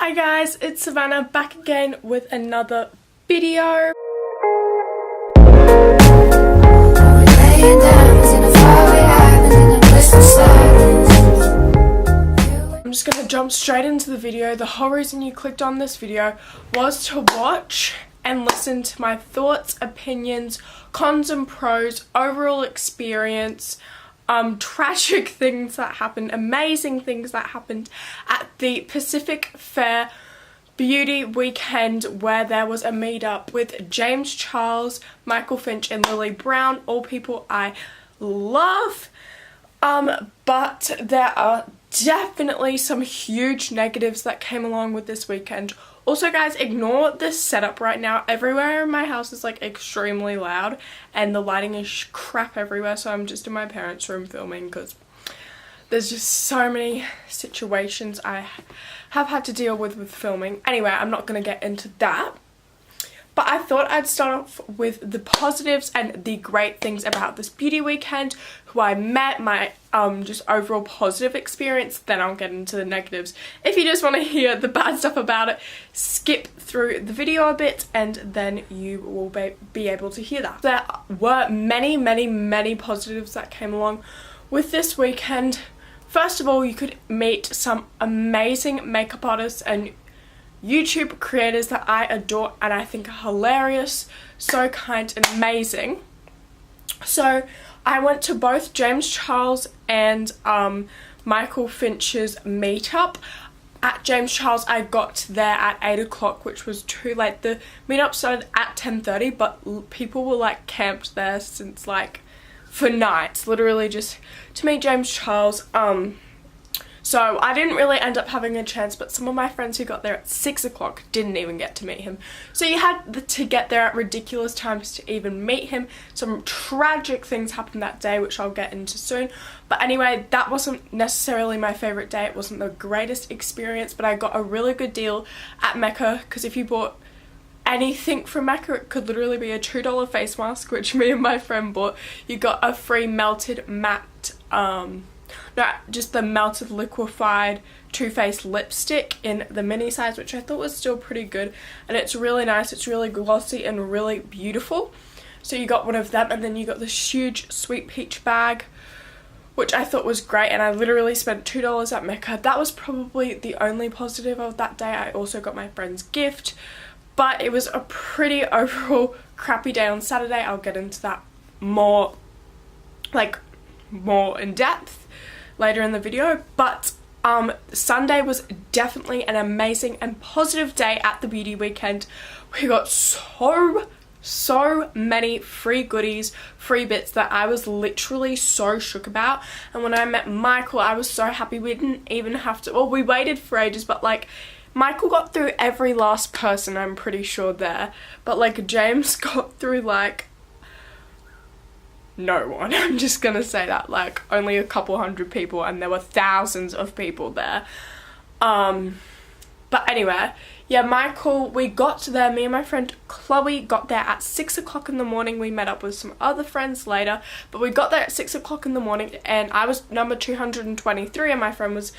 Hi guys, it's Savannah back again with another video. I'm just gonna jump straight into the video. The whole reason you clicked on this video was to watch and listen to my thoughts, opinions, cons and pros, overall experience, tragic things that happened, amazing things that happened at the Pacific Fair beauty weekend, where there was a meetup with James Charles, Michael Finch and Lily Brown, all people I love, but there are definitely some huge negatives that came along with this weekend. Also guys, ignore this setup right now. Everywhere in my house is like extremely loud and the lighting is crap everywhere, so I'm just in my parents' room filming because there's just so many situations I have had to deal with filming. Anyway, I'm not going to get into that. But I thought I'd start off with the positives and the great things about this beauty weekend, who I met, my just overall positive experience. Then I'll get into the negatives. If you just want to hear the bad stuff about it, skip through the video a bit and then you will be able to hear that. There were many positives that came along with this weekend. First of all, you could meet some amazing makeup artists and YouTube creators that I adore and I think are hilarious, so kind and amazing. So I went to both James Charles and Michael Finch's meetup. At James Charles I got there at 8 o'clock, which was too late. The meetup started at 10:30, but people were like camped there since like for nights, literally just to meet James Charles. So I didn't really end up having a chance, but some of my friends who got there at 6 o'clock didn't even get to meet him. So you had to get there at ridiculous times to even meet him. Some tragic things happened that day, which I'll get into soon. But anyway, that wasn't necessarily my favourite day. It wasn't the greatest experience, but I got a really good deal at Mecca, because if you bought anything from Mecca, it could literally be a $2 face mask, which me and my friend bought. You got a free melted matte, just the melted liquefied Too Faced lipstick in the mini size, which I thought was still pretty good, and it's really nice. It's really glossy and really beautiful. So you got one of them, and then you got this huge sweet peach bag, which I thought was great, and I literally spent $2 at Mecca. That was probably the only positive of that day. I also got my friend's gift, but it was a pretty overall crappy day on Saturday. I'll get into that more in depth later in the video. But Sunday was definitely an amazing and positive day at the beauty weekend. We got so many free goodies, free bits that I was literally so shook about. And when I met Michael, I was so happy. We didn't even have to, well, we waited for ages, but like Michael got through every last person, I'm pretty sure, there, but like James got through like no one. I'm just gonna say that, like only a couple hundred people, and there were thousands of people there. But anyway, yeah, Michael, we got there, me and my friend Chloe got there at 6 o'clock in the morning. We met up with some other friends later, but we got there at 6 o'clock in the morning, and I was number 223 and my friend was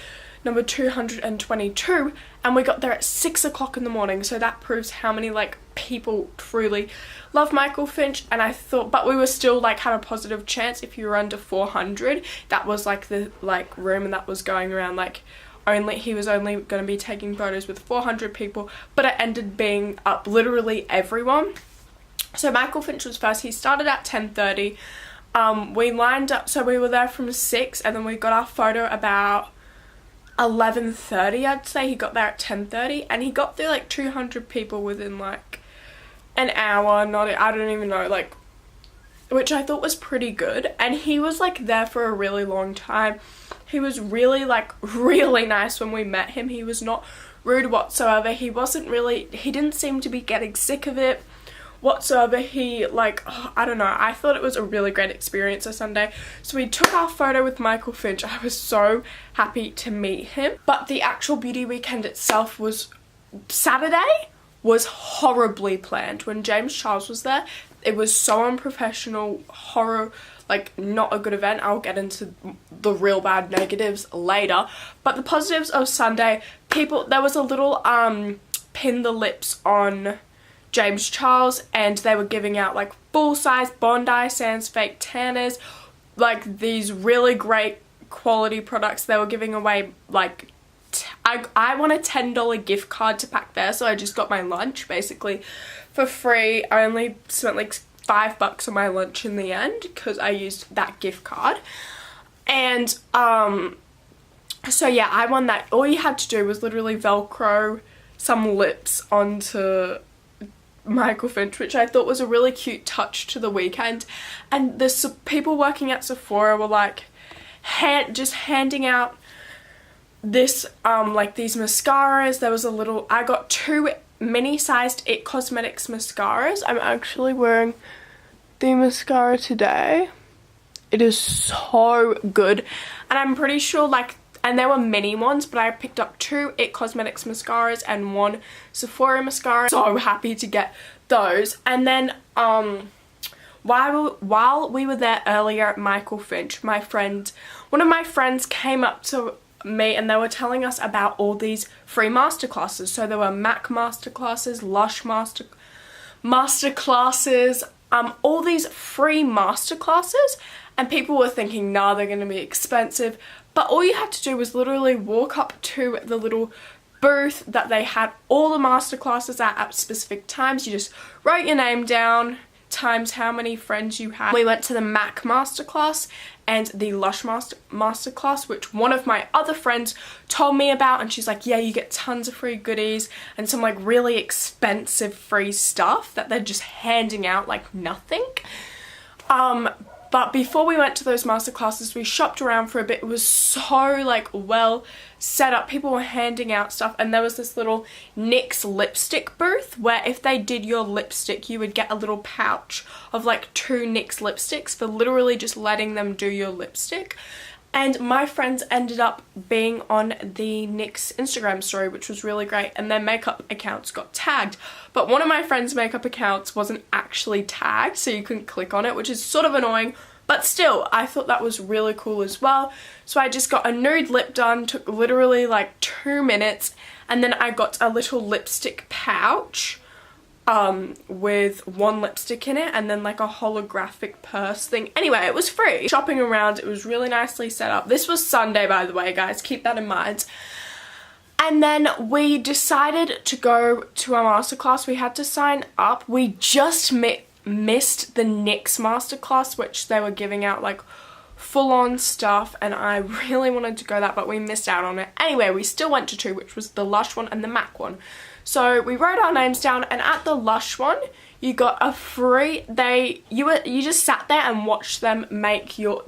number 222, and we got there at 6 o'clock in the morning. So that proves how many like people truly love Michael Finch. And I thought, but we were still like had a positive chance. If you were under 400, that was like the room, and that was going around like he was only going to be taking photos with 400 people, but it ended being up literally everyone. So Michael Finch was first. He started at 10:30. We lined up, so we were there from 6, and then we got our photo about 11:30, I'd say. He got there at 10:30, and he got through like 200 people within like an hour. I don't even know, like, which I thought was pretty good. And he was like there for a really long time. He was really nice when we met him. He was not rude whatsoever. He didn't seem to be getting sick of it whatsoever. He I don't know, I thought it was a really great experience on Sunday. So we took our photo with Michael Finch. I was so happy to meet him. But the actual beauty weekend itself Saturday was horribly planned. When James Charles was there, it was so unprofessional, like not a good event. I'll get into the real bad negatives later. But the positives of Sunday, there was a little pin the lips on James Charles, and they were giving out like full size Bondi Sands fake tanners, like these really great quality products. They were giving away like I won a $10 gift card to pack there, so I just got my lunch basically for free. I only spent like $5 on my lunch in the end because I used that gift card. And so yeah, I won that. All you had to do was literally Velcro some lips onto Michael Fich, which I thought was a really cute touch to the weekend. And the people working at Sephora were like just handing out this like these mascaras. There was I got 2 mini-sized It Cosmetics mascaras. I'm actually wearing the mascara today. It is so good, and I'm pretty sure and there were mini ones, but I picked up 2 It Cosmetics mascaras and 1 Sephora mascara. So happy to get those. And then while we were there earlier at Michael Fich, one of my friends came up to me and they were telling us about all these free masterclasses. So there were MAC masterclasses, Lush masterclasses, all these free masterclasses, and people were thinking, nah, they're going to be expensive. But all you had to do was literally walk up to the little booth that they had all the masterclasses at specific times. You just wrote your name down times how many friends you had. We went to the MAC masterclass and the Lush masterclass, which one of my other friends told me about, and she's like, yeah, you get tons of free goodies and some like really expensive free stuff that they're just handing out like nothing. But before we went to those masterclasses, we shopped around for a bit. It was so like well set up. People were handing out stuff, and there was this little NYX lipstick booth where if they did your lipstick, you would get a little pouch of like 2 NYX lipsticks for literally just letting them do your lipstick. And my friends ended up being on the NYX Instagram story, which was really great, and their makeup accounts got tagged. But one of my friends' makeup accounts wasn't actually tagged, so you couldn't click on it, which is sort of annoying, but still, I thought that was really cool as well. So I just got a nude lip done, took literally like 2 minutes, and then I got a little lipstick pouch with 1 lipstick in it, and then like a holographic purse thing. Anyway, it was free. Shopping around, it was really nicely set up. This was Sunday, by the way, guys, keep that in mind. And then we decided to go to our masterclass. We had to sign up. We just missed the NYX masterclass, which they were giving out like full-on stuff, and I really wanted to go that, but we missed out on it. Anyway, we still went to 2, which was the Lush one and the MAC one. So we wrote our names down, and at the Lush one, you got a free, you just sat there and watched them make you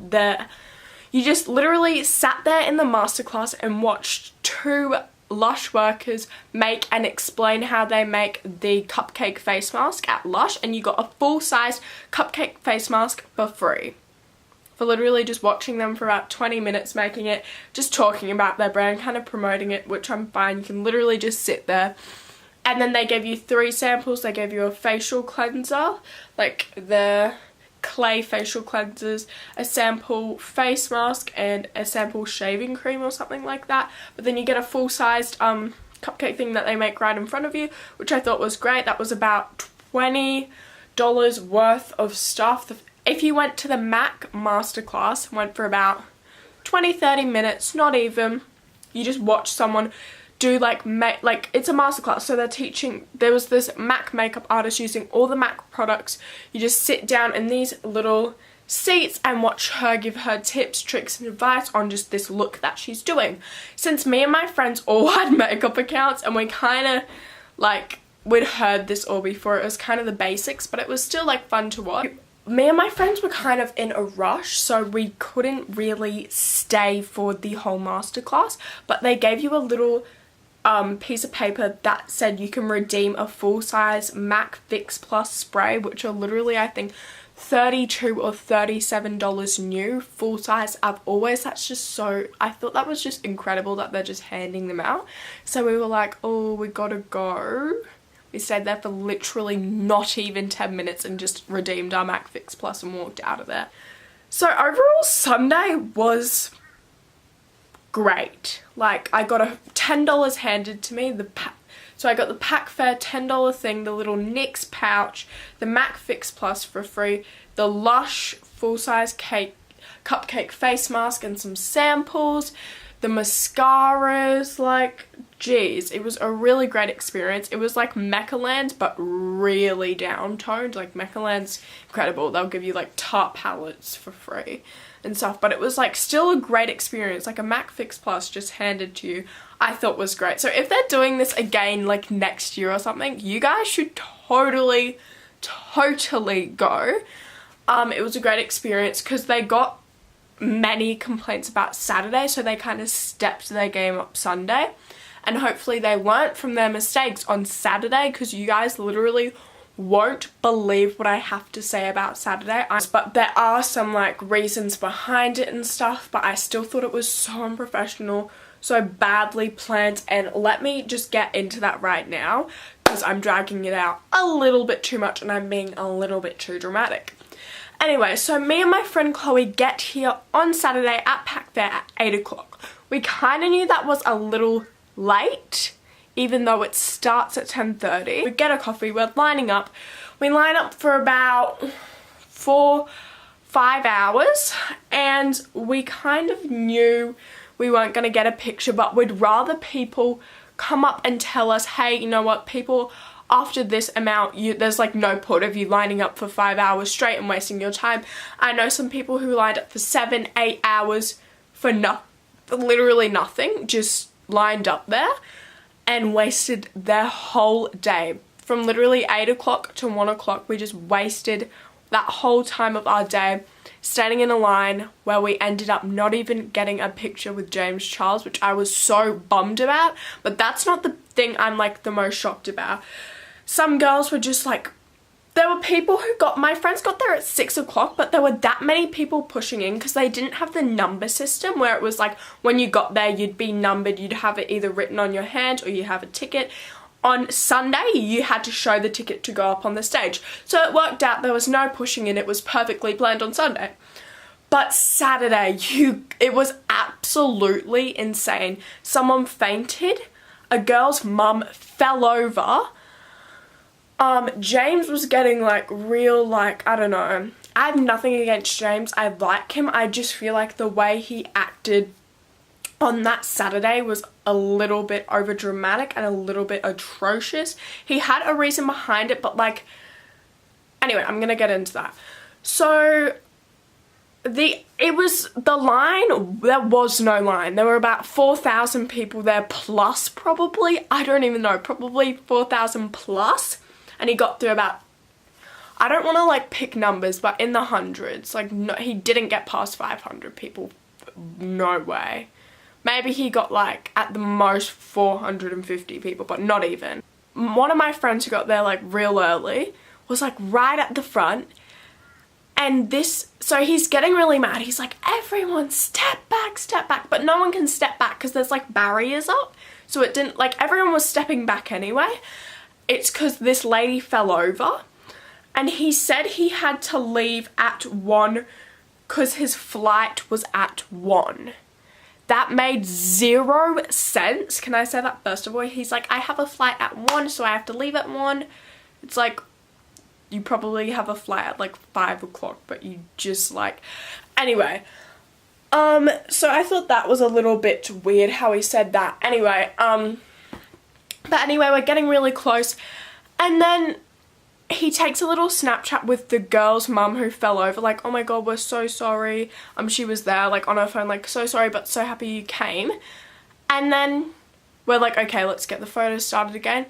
just literally sat there in the masterclass and watched 2 Lush workers make and explain how they make the cupcake face mask at Lush, and you got a full-size cupcake face mask for free. For literally just watching them for about 20 minutes making it, just talking about their brand, kind of promoting it, which I'm fine. You can literally just sit there. And then they gave you 3 samples. They gave you a facial cleanser, like the clay facial cleansers, a sample face mask, and a sample shaving cream or something like that. But then you get a full-sized cupcake thing that they make right in front of you, which I thought was great. That was about $20 worth of stuff. If you went to the MAC masterclass, went for about 20-30 minutes, not even. You just watch someone do like it's a masterclass, so they're teaching. There was this MAC makeup artist using all the MAC products. You just sit down in these little seats and watch her give her tips, tricks and advice on just this look that she's doing. Since me and my friends all had makeup accounts, and we kind of like we'd heard this all before, it was kind of the basics, but it was still like fun to watch. Me and my friends were kind of in a rush, so we couldn't really stay for the whole masterclass, but they gave you a little piece of paper that said you can redeem a full-size MAC Fix Plus spray, which are literally, I think, $32 or $37 new, full size. That's just so, I thought that was just incredible that they're just handing them out. So we were like, oh, we gotta go. We stayed there for literally not even 10 minutes and just redeemed our MAC Fix Plus and walked out of there. So overall, Sunday was great. Like, I got a $10 handed to me. So I got the Pack Fair $10 thing, the little NYX pouch, the MAC Fix Plus for free, the Lush full-size cupcake face mask and some samples, the mascaras. Like, geez, it was a really great experience. It was like Meccaland, but really down-toned. Like, Meccaland's incredible. They'll give you like top palettes for free and stuff, but it was like still a great experience. Like, a MAC Fix Plus just handed to you, I thought was great. So if they're doing this again like next year or something, you guys should totally go. It was a great experience because they got many complaints about Saturday, so they kind of stepped their game up Sunday, and hopefully they learnt from their mistakes on Saturday, because you guys literally won't believe what I have to say about Saturday. But there are some like reasons behind it and stuff, but I still thought it was so unprofessional, so badly planned, and let me just get into that right now because I'm dragging it out a little bit too much and I'm being a little bit too dramatic. Anyway, so me and my friend Chloe get here on Saturday at Pack Fair at 8 o'clock. We kind of knew that was a little late, even though it starts at 10:30. We get a coffee, we're lining up. We line up for about 4-5 hours, and we kind of knew we weren't going to get a picture, but we'd rather people come up and tell us, hey, you know what, people, after this amount, there's like no point of you lining up for 5 hours straight and wasting your time. I know some people who lined up for 7-8 hours for literally nothing, just lined up there and wasted their whole day. From literally 8 o'clock to 1 o'clock, we just wasted that whole time of our day standing in a line where we ended up not even getting a picture with James Charles, which I was so bummed about. But that's not the thing I'm like the most shocked about. Some girls were just like, there were people who my friends got there at 6 o'clock, but there were that many people pushing in because they didn't have the number system where it was like when you got there you'd be numbered, you'd have it either written on your hand or you have a ticket. On Sunday you had to show the ticket to go up on the stage. So it worked out, there was no pushing in, it was perfectly planned on Sunday. But Saturday, it was absolutely insane. Someone fainted, a girl's mum fell over. James was getting like real, like, I don't know. I have nothing against James. I like him. I just feel like the way he acted on that Saturday was a little bit over dramatic and a little bit atrocious. He had a reason behind it, but like, anyway, I'm gonna get into that. So it was the line, there was no line. There were about 4,000 people there plus, probably, I don't even know, probably 4,000 plus. And he got through about, I don't want to like pick numbers, but in the hundreds. Like, no, he didn't get past 500 people. No way. Maybe he got like at the most 450 people, but not even. One of my friends who got there like real early was like right at the front, and so he's getting really mad. He's like, everyone step back, but no one can step back because there's like barriers up. So it didn't, like, everyone was stepping back anyway. It's because this lady fell over, and he said he had to leave at 1 because his flight was at 1. That made 0 sense. Can I say that first of all? He's like, I have a flight at 1, so I have to leave at 1. It's like, you probably have a flight at like 5 o'clock, but you just like, anyway. So I thought that was a little bit weird how he said that. Anyway, but anyway, we're getting really close, and then he takes a little Snapchat with the girl's mum who fell over, like, oh my god, we're so sorry. She was there, like, on her phone, like, so sorry, but so happy you came. And then we're like, okay, let's get the photos started again.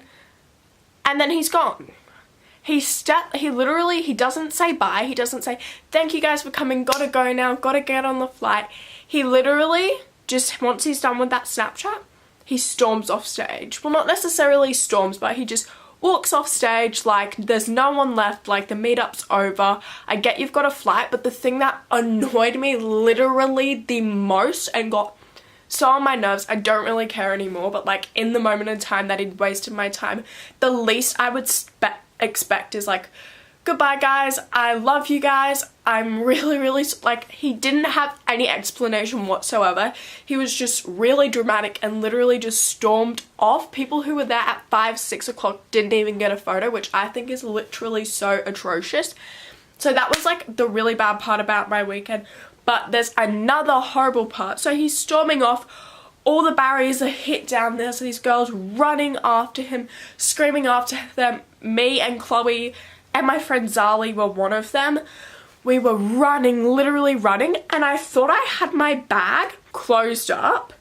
And then he's gone. He doesn't say bye. He doesn't say, thank you guys for coming, gotta go now, gotta get on the flight. He literally just, once he's done with that Snapchat, he storms off stage. Well, not necessarily storms, but he just walks off stage like there's no one left, like the meetup's over. I get you've got a flight, but the thing that annoyed me literally the most and got so on my nerves, I don't really care anymore, but like in the moment in time that he'd wasted my time, the least I would expect is like, Goodbye guys, I love you guys. I'm really, like, he didn't have any explanation whatsoever. He was just really dramatic and literally just stormed off. People who were there at 5, 6 o'clock didn't even get a photo, which I think is literally so atrocious. So that was like the really bad part about my weekend. But there's another horrible part. So he's storming off. All the barriers are hit down there. So these girls running after him, screaming after them. Me and Chloe and my friend Zali were one of them. We were running, literally running. And I thought I had my bag closed up.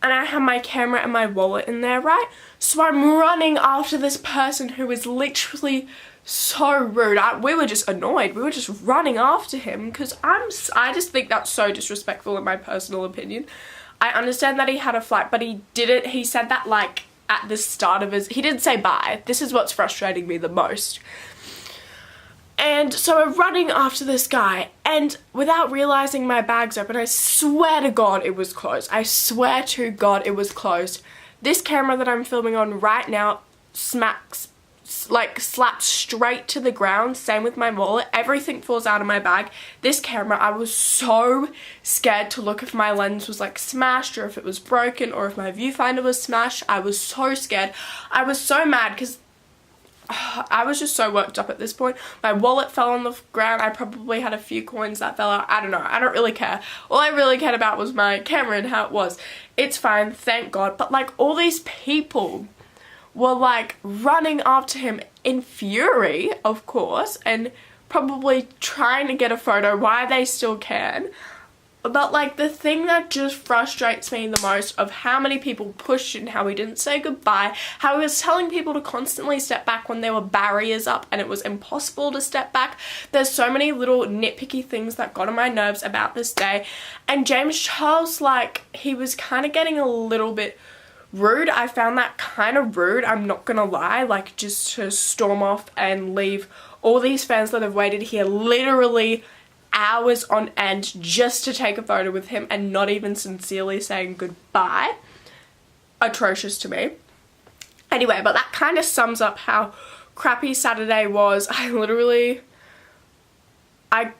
And I had my camera and my wallet in there, right? So I'm running after this person who is literally so rude. We were just annoyed. We were just running after him because I just think that's so disrespectful in my personal opinion. I understand that he had a flight, but he didn't. He said that like at the start of he didn't say bye. This is what's frustrating me the most. And so we're running after this guy, and without realizing my bag's open, I swear to God it was closed. I swear to God it was closed. This camera that I'm filming on right now slaps straight to the ground. Same with my wallet. Everything falls out of my bag. This camera, I was so scared to look if my lens was like smashed or if it was broken or if my viewfinder was smashed. I was so scared. I was so mad because I was just so worked up at this point. My wallet fell on the ground. I probably had a few coins that fell out. I don't know. I don't really care. All I really cared about was my camera and how it was. It's fine, thank God. But like all these people were like running after him in fury, of course, and probably trying to get a photo while they still can. But like the thing that just frustrates me the most of how many people pushed and how he didn't say goodbye, how he was telling people to constantly step back when there were barriers up and it was impossible to step back. There's so many little nitpicky things that got on my nerves about this day. And James Charles, like, he was kind of getting a little bit rude. I found that kind of rude, I'm not gonna lie, like just to storm off and leave all these fans that have waited here literally hours on end just to take a photo with him and not even sincerely saying goodbye. Atrocious to me. Anyway, but that kind of sums up how crappy Saturday was. I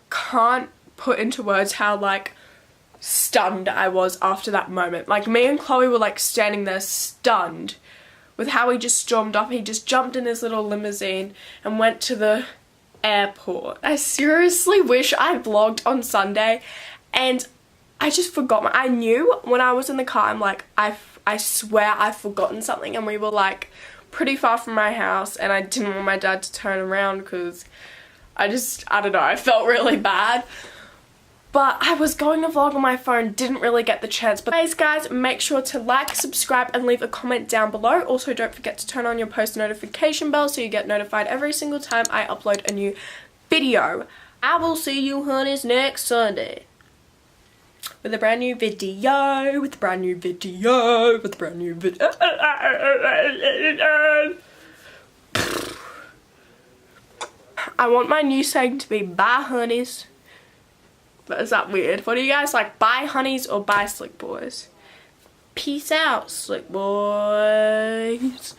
can't put into words how like stunned I was after that moment. Like me and Chloe were like standing there stunned with how he just stormed off. He just jumped in his little limousine and went to the airport. I seriously wish I vlogged on Sunday, and I just forgot. I knew when I was in the car, I'm like, I swear I've forgotten something, and we were like pretty far from my house, and I didn't want my dad to turn around because I don't know, I felt really bad. But I was going to vlog on my phone, didn't really get the chance. But anyways guys, make sure to like, subscribe and leave a comment down below. Also don't forget to turn on your post notification bell so you get notified every single time I upload a new video. I will see you honeys next Sunday with a brand new video, I want my new saying to be bye honeys. But is that weird? What do you guys like? Bye honeys or bye slick boys? Peace out, slick boys.